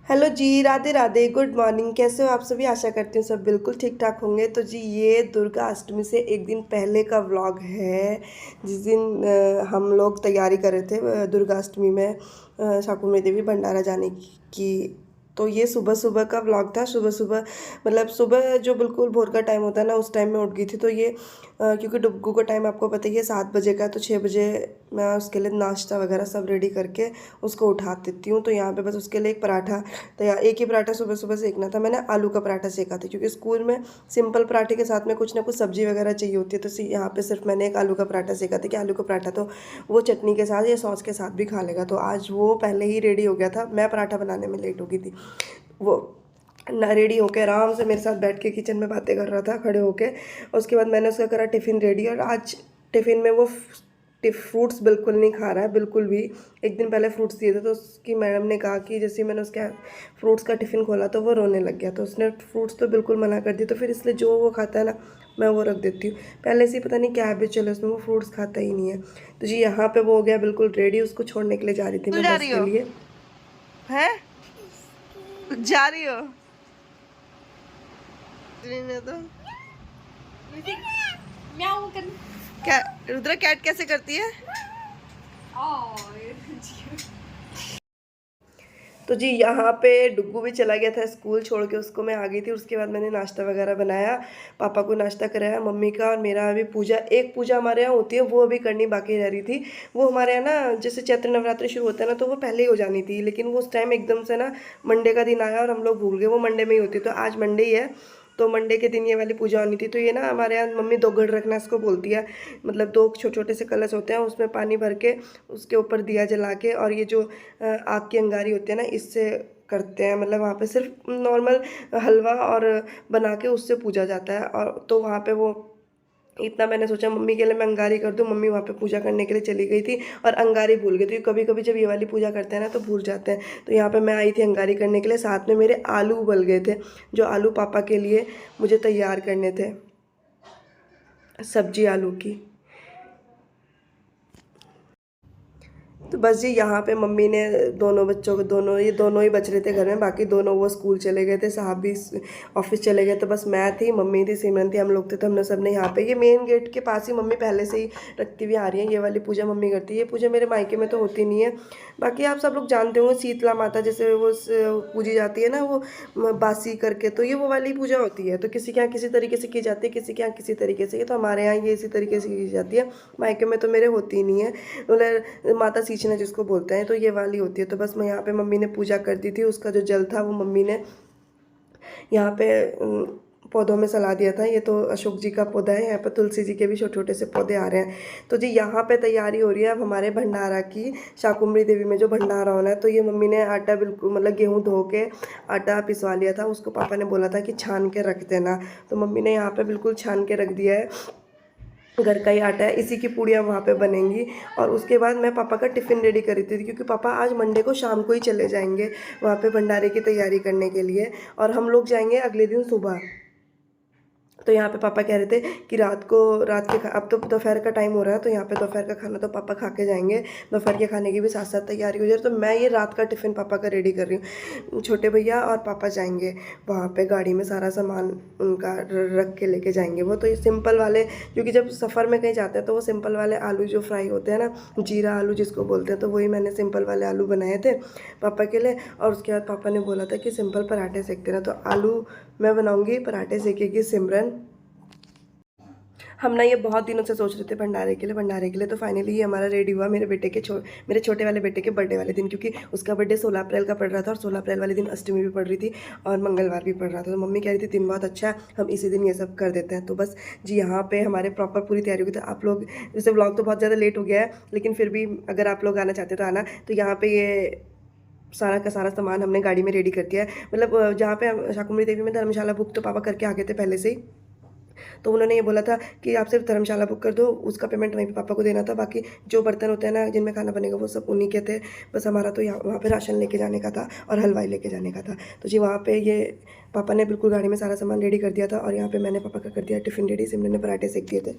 Hello जी, Radhe Radhe, good morning. कैसे हो आप सभी? आशा करती हूँ सब बिल्कुल ठीक ठाक होंगे। तो जी, ये दुर्गा अष्टमी से एक दिन पहले का व्लॉग है, जिस दिन हम लोग तैयारी कर रहे थे दुर्गा अष्टमी में शाकुंभरी देवी भंडारा जाने की। तो ये सुबह सुबह का व्लॉग था। सुबह सुबह मतलब सुबह जो बिल्कुल भोर का टाइम होता है ना, उस टाइम में उठ गई थी। तो ये क्योंकि डुग्गू का टाइम आपको पता ही है 7 बजे का है, तो 6 बजे मैं उसके लिए नाश्ता वगैरह सब रेडी करके उसको उठा देती हूँ। तो यहाँ पे बस उसके लिए एक पराठा तैयार, एक ही पराठा सुबह सुबह सेकना था। मैंने आलू का पराठा सेका था क्योंकि स्कूल में सिंपल पराठे के साथ में कुछ ना कुछ सब्जी वगैरह चाहिए होती है। तो यहाँ पे सिर्फ मैंने एक आलू का पराठा सेका था कि आलू का पराठा तो वो चटनी के साथ या सॉस के साथ भी खा लेगा। तो आज वो पहले ही रेडी हो गया था, मैं पराठा बनाने में लेट हो गई थी। वो ना रेडी होके आराम से मेरे साथ बैठ के किचन में बातें कर रहा था खड़े होके। उसके बाद मैंने उसका करा टिफ़िन रेडी, और आज टिफ़िन में वो फ्रूट्स बिल्कुल नहीं खा रहा है, बिल्कुल भी। एक दिन पहले फ्रूट्स दिए थे तो उसकी मैडम ने कहा कि जैसे मैंने उसका फ्रूट्स का टिफ़िन खोला तो वो रोने लग गया। तो उसने फ्रूट्स तो बिल्कुल मना कर दी। तो फिर इसलिए जो वो खाता है ना, मैं वो रख देती हूँ। पहले से ही पता नहीं क्या हैबिट चले उसमें, वो फ्रूट्स खाता ही नहीं है। तो जी, यहाँ पे वो हो गया बिल्कुल रेडी, उसको छोड़ने के लिए जा रही थी स्कूल मैं जा बस रही के हो? लिए। है? जा रही हो? तो म्याऊ कर। क्या रुद्रा कैट कैसे करती है? तो जी, यहाँ पे डुग्गू भी चला गया था स्कूल, छोड़ के उसको मैं आ गई थी। उसके बाद मैंने नाश्ता वगैरह बनाया, पापा को नाश्ता कराया, मम्मी का और मेरा। अभी पूजा, एक पूजा हमारे यहाँ होती है, वो अभी करनी बाकी रह रही थी। वो हमारे यहाँ ना जैसे चैत्र नवरात्रि शुरू होता है ना, तो वो पहले ही हो जानी थी, लेकिन वो उस टाइम एकदम से ना मंडे का दिन आया और हम लोग भूल गए। वो मंडे में ही होती, तो आज मंडे ही है। तो मंडे के दिन ये वाली पूजा होनी थी। तो ये ना हमारे यहाँ मम्मी दो घड़ रखना इसको बोलती है। मतलब दो छोटे छोटे से कलश होते हैं, उसमें पानी भर के उसके ऊपर दिया जला के, और ये जो आग की अंगारी होती है ना, इससे करते हैं। मतलब वहाँ पे सिर्फ नॉर्मल हलवा और बना के उससे पूजा जाता है। और तो वहाँ पे वो इतना मैंने सोचा मम्मी के लिए मैं अंगारी कर दूँ। मम्मी वहाँ पे पूजा करने के लिए चली गई थी और अंगारी भूल गई थी। कभी कभी जब ये वाली पूजा करते हैं ना तो भूल जाते हैं। तो यहाँ पे मैं आई थी अंगारी करने के लिए, साथ में मेरे आलू उबल गए थे, जो आलू पापा के लिए मुझे तैयार करने थे, सब्जी आलू की। तो बस जी, यहाँ पे मम्मी ने दोनों बच्चों को, दोनों ये दोनों ही बच रहे थे घर में, बाकी दोनों वो स्कूल चले गए थे, साहब भी ऑफिस चले गए। तो बस मैं थी, मम्मी थी, सिमरन थी, हम लोग थे। तो हमने सब ने यहाँ पे ये मेन गेट के पास ही मम्मी पहले से ही रखती हुई आ रही है। ये वाली पूजा मम्मी करती है। ये पूजा मेरे मायके में तो होती नहीं है, बाकी आप सब लोग जानते हो शीतला माता जैसे वो पूजी जाती है ना, वो बासी करके। तो ये वो वाली पूजा होती है। तो किसी के यहाँ किसी तरीके से की जाती है, किसी के यहाँ किसी तरीके से। तो हमारे यहाँ ये इसी तरीके से की जाती है। मायके में तो मेरे होती ही नहीं है, मतलब माता सींचना जिसको बोलते हैं, तो ये वाली होती है। तो बस मैं यहाँ पे मम्मी ने पूजा कर दी थी। उसका जो जल था वो मम्मी ने यहाँ पे पौधों में सला दिया था। ये तो अशोक जी का पौधा है, यहाँ पर तुलसी जी के भी छोटे छोटे से पौधे आ रहे हैं। तो जी, यहाँ पे तैयारी हो रही है अब हमारे भंडारा की, शाकुंभरी देवी में जो भंडारा होना है। तो ये मम्मी ने आटा बिल्कुल मतलब गेहूँ धो के आटा पिसवा लिया था। उसको पापा ने बोला था कि छान के रख देना, तो मम्मी ने यहाँ पे बिल्कुल छान के रख दिया है। घर का ही आटा है, इसी की पूड़ियाँ वहाँ पे बनेंगी। और उसके बाद मैं पापा का टिफ़िन रेडी करी थी, क्योंकि पापा आज मंडे को शाम को ही चले जाएंगे वहाँ पे भंडारे की तैयारी करने के लिए, और हम लोग जाएंगे अगले दिन सुबह। तो यहाँ पे पापा कह रहे थे कि रात के अब तो दोपहर का टाइम हो रहा है, तो यहाँ पे दोपहर का खाना तो पापा खा के जाएंगे। दोपहर के खाने की भी साथ साथ तैयारी हो जाए। तो मैं ये रात का टिफ़िन पापा का रेडी कर रही हूँ। छोटे भैया और पापा जाएंगे वहाँ पे, गाड़ी में सारा सामान उनका रख के लेके जाएंगे वो। तो ये सिंपल वाले, क्योंकि जब सफ़र में कहीं जाते हैं तो वो सिंपल वाले आलू जो फ्राई होते हैं ना, जीरा आलू जिसको बोलते हैं, तो वही मैंने सिंपल वाले आलू बनाए थे पापा के लिए। और उसके बाद पापा ने बोला था कि सिंपल पराठे सेकते ना, तो आलू मैं बनाऊँगी, पराठे सेकेगी सिमरन। हम ना ये बहुत दिनों से सोच रहे थे भंडारे के लिए। तो फाइनली ये हमारा रेडी हुआ मेरे बेटे के मेरे छोटे वाले बेटे के बर्थडे वाले दिन, क्योंकि उसका बर्थडे 16 अप्रैल का पड़ रहा था, और 16 अप्रैल वाले दिन अष्टमी भी पड़ रही थी और मंगलवार भी पड़ रहा था। तो मम्मी कह रही थी दिन बहुत अच्छा है, हम इसी दिन ये सब कर देते हैं। तो बस जी, यहाँ पे हमारे प्रॉपर पूरी तैयारी हुई। तो आप लोग, जैसे व्लॉग तो बहुत ज़्यादा लेट हो गया है, लेकिन फिर भी अगर आप लोग आना चाहते तो आना। तो यहाँ पे ये सारा का सारा सामान हमने गाड़ी में रेडी कर दिया है। मतलब जहाँ पे शाकुंभरी देवी में धर्मशाला बुक तो पापा करके आ गए थे पहले से ही। तो उन्होंने ये बोला था कि आप सिर्फ धर्मशाला बुक कर दो, उसका पेमेंट वहीं पे पापा को देना था। बाकी जो बर्तन होते हैं ना जिनमें खाना बनेगा वो सब उन्हीं के थे। बस हमारा तो यहाँ वहाँ पे राशन लेके जाने का था और हलवाई लेके जाने का था। तो जी, वहाँ पे ये पापा ने बिल्कुल गाड़ी में सारा सामान रेडी कर दिया था, और यहाँ पे मैंने पापा का कर दिया टिफ़िन रेडी। सिमरन ने पराठे सेक दिए थे।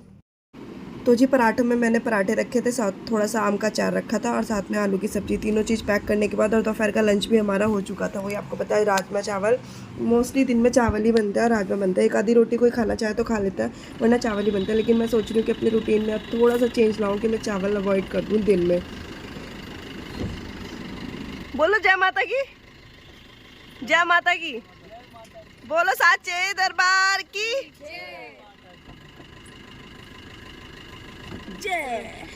तो जी पराठों में मैंने पराठे रखे थे, साथ थोड़ा सा आम का अचार रखा था और साथ में आलू की सब्ज़ी। तीनों चीज़ पैक करने के बाद और दोपहर का लंच भी हमारा हो चुका था। वही आपको पता है, राजमा चावल मोस्टली दिन में चावल ही बनता है और राजमा बनता है। एक आधी रोटी कोई खाना चाहे तो खा लेता है, वरना चावल ही बनता है। लेकिन मैं सोच रही हूँ कि अपनी रूटीन में अब थोड़ा सा चेंज लाऊँ कि मैं चावल अवॉइड कर दूँ दिन में। बोलो जय माता की, जय माता की। बोलो साचे दरबार की जय।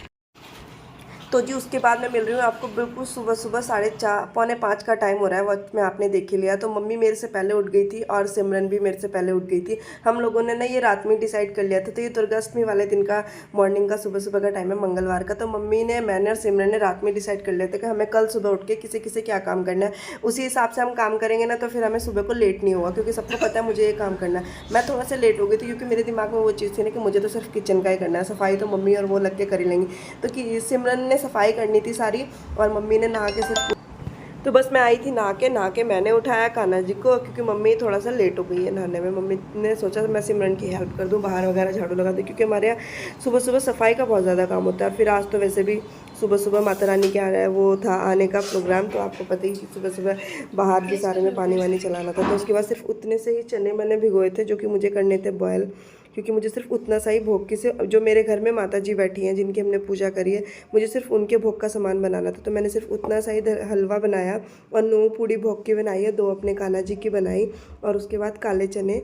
तो जी उसके बाद मैं मिल रही हूँ आपको बिल्कुल सुबह सुबह 4:30 पौने 5 का टाइम हो रहा है। वक्त में आपने देख ही लिया। तो मम्मी मेरे से पहले उठ गई थी और सिमरन भी मेरे से पहले उठ गई थी। हम लोगों ने ना ये रात में डिसाइड कर लिया था। तो ये दुर्गाष्टमी वाले दिन का मॉर्निंग का सुबह सुबह का टाइम है, मंगलवार का। तो मम्मी ने, मैंने और सिमरन ने रात में डिसाइड कर लिया था कि हमें कल सुबह उठ के किसे किसे क्या काम करना है, उसी हिसाब से हम काम करेंगे ना, तो फिर हमें सुबह को लेट नहीं होगा। क्योंकि सबको पता है मुझे ये काम करना है। मैं थोड़ा सा लेट हो गई थी क्योंकि मेरे दिमाग में वो चीज़ थी ना कि मुझे तो सिर्फ किचन का ही करना है, सफाई तो मम्मी और वो लग के कर ही लेंगी। तो कि सिमरन ने सफाई करनी थी सारी और मम्मी ने नहा के सिर्फ। तो बस मैं आई थी नहा के मैंने उठाया कान्हा जी को, क्योंकि मम्मी थोड़ा सा लेट हो गई है नहाने में। मम्मी ने सोचा मैं सिमरन की हेल्प कर दूं, बाहर वगैरह झाड़ू लगा दूं, क्योंकि हमारे यहाँ सुबह सुबह सफाई का बहुत ज़्यादा काम होता है। फिर आज तो वैसे भी सुबह सुबह माता रानी के वो था आने का प्रोग्राम। तो आपको पता ही कि सुबह सुबह बाहर भी सारे में पानी वानी चलाना था। तो उसके बाद सिर्फ उतने से ही चने मैंने भिगोए थे जो कि मुझे करने थे बॉयल, क्योंकि मुझे सिर्फ उतना सा ही भोग की से जो मेरे घर में माता जी बैठी हैं जिनकी हमने पूजा करी है, मुझे सिर्फ उनके भोग का सामान बनाना था। तो मैंने सिर्फ उतना सा ही हलवा बनाया और 9 पूड़ी भोग की बनाई है, 2 अपने कान्हा जी की बनाई और उसके बाद काले चने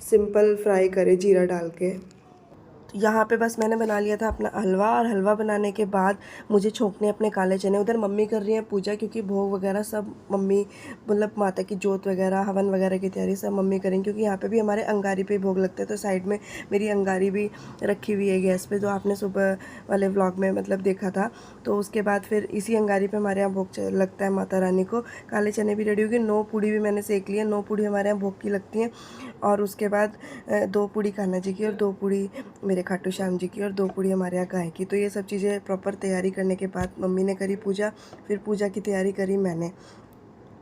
सिंपल फ्राई करे जीरा डाल के। तो यहाँ पे बस मैंने बना लिया था अपना हलवा और हलवा बनाने के बाद मुझे छोंकने अपने काले चने। उधर मम्मी कर रही हैं पूजा, क्योंकि भोग वगैरह सब मम्मी, मतलब माता की जोत वगैरह हवन वगैरह की तैयारी सब मम्मी करेंगी। क्योंकि यहाँ पे भी हमारे अंगारी पे भोग लगता है। तो साइड में मेरी अंगारी भी रखी हुई है गैस पे, जो आपने सुबह वाले व्लॉग में मतलब देखा था। तो उसके बाद फिर इसी अंगारी पे हमारे यहाँ भोग लगता है माता रानी को। काले चने भी रेडी हो गए, 9 पूड़ी भी मैंने सेक लिया। 9 पूड़ी हमारे यहाँ भोग की लगती हैं और उसके बाद 2 पूड़ी कान्हा जी की और 2 पूड़ी मेरे खाटू श्याम जी की और 2 पूड़ी हमारे यहाँ गाय की। तो ये सब चीज़ें प्रॉपर तैयारी करने के बाद मम्मी ने करी पूजा। फिर पूजा की तैयारी करी मैंने।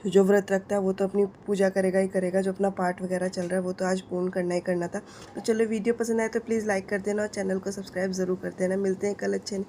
तो जो व्रत रखता है वो तो अपनी पूजा करेगा ही करेगा, जो अपना पाठ वगैरह चल रहा है वो तो आज पूर्ण करना ही करना था। तो चलो, वीडियो पसंद आए तो प्लीज़ लाइक कर देना और चैनल को सब्सक्राइब ज़रूर कर देना। मिलते हैं कल अच्छे